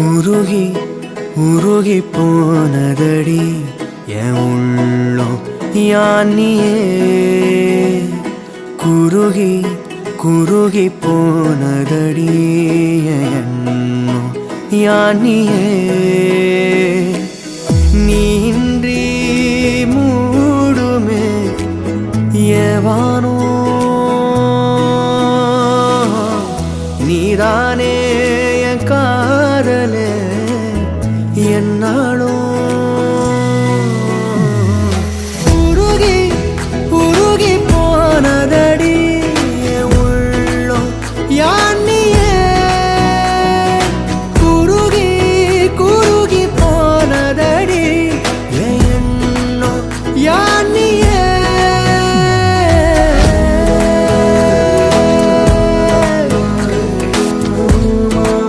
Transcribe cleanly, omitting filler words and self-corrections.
உருகி உருகி போனதடி என் உள்ளம் யானியே குருகி குருகி போனதடி என் எண்ணம் யானியே நீன்றி மூடுமே ஏவானோ நீதானே என் காதலே என்னாலும்